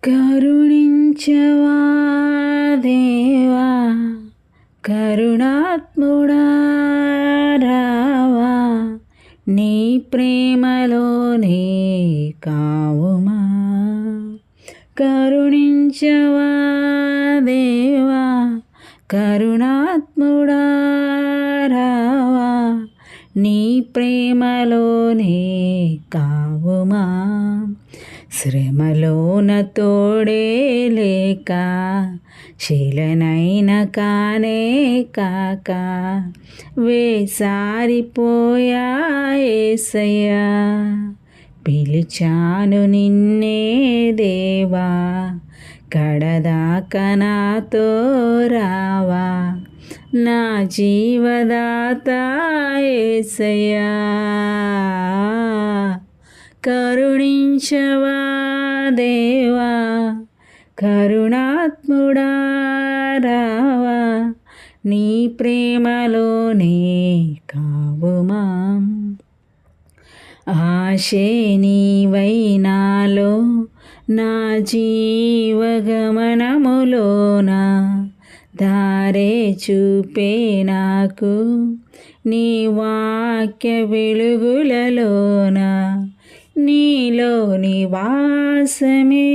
కరుణించవా దేవా, కరుణాత్ముడా రావా, నీ ప్రేమలోనే కావుమా. కరుణించవా దేవా, కరుణాత్ముడా రావా, నీ ప్రేమలోనే కావుమా. శ్రమలోన తోడే లేక శిలనైన కానే కాక వేసారిపోయా యేసయ్యా. పిలిచాను నిన్నే దేవా, కడదాక నాతో రావా, నా జీవదాత యేసయ్యా. కరుణించవా దేవా, కరుణాత్ముడా రావా, నీ ప్రేమలోనే కావుమా. ఆశే నీవై నాలో, నా జీవగమనములోన దారే చూపే నాకు, నీ వాక్య వెలుగులలోన. నీలోని వాసమే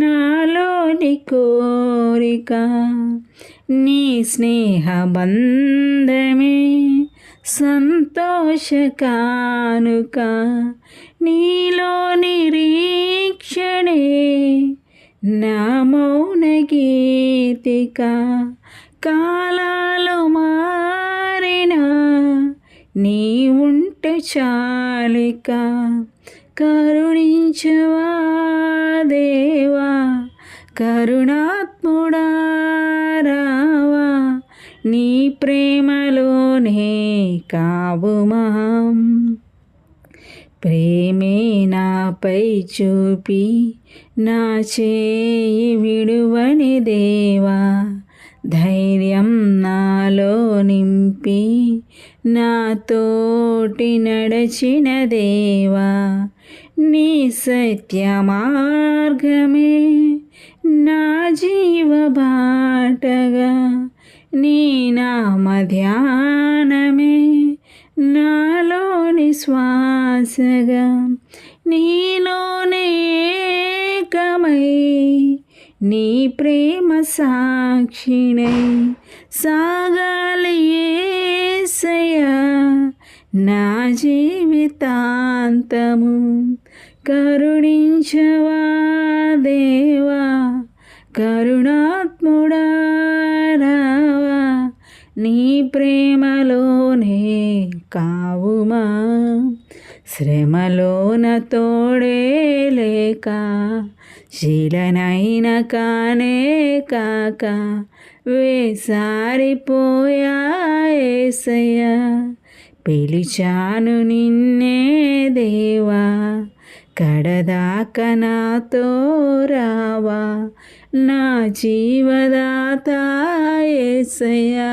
నాలోని కోరిక, నీ స్నేహ బంధమే సంతోష కానుక. నీలో నిరీక్షణే నా మౌన గీతిక. కాలాలు మారినా నీ ఉంటే చాలిక. కరుణించవా దేవా, కరుణాత్ముడా రావా, నీ ప్రేమలోనే కావుమా. ప్రేమే నాపై చూపి నా చేయి విడువని దేవా, ధైర్యం నాలో నింపి నా తోటి నడచిన దేవా. నీ సత్య మార్గమే నా జీవ బాటగా, నీ నామ ధ్యానమే నాలోని శ్వాసగా. నీలోనే ఏకమై నీ ప్రేమ సాక్షినై సాగాలి యేసయ్యా నా జీవితాంతము. కరుణించవా దేవా, కరుణాత్ముడా రావా, నీ ప్రేమలోనే కావుమా. శ్రమలోన తోడే లేక శిలనైన కానే కాక వేసారిపోయా యేసయ్యా. పిలిచాను నిన్నే దేవా, కడదాక నాతో రావా, నా జీవదాత యేసయ్యా.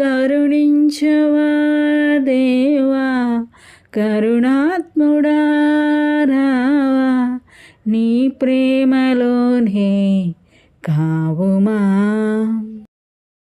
కరుణించవా దేవా, కరుణాత్ముడా రావా, నీ ప్రేమలోనే కావుమా.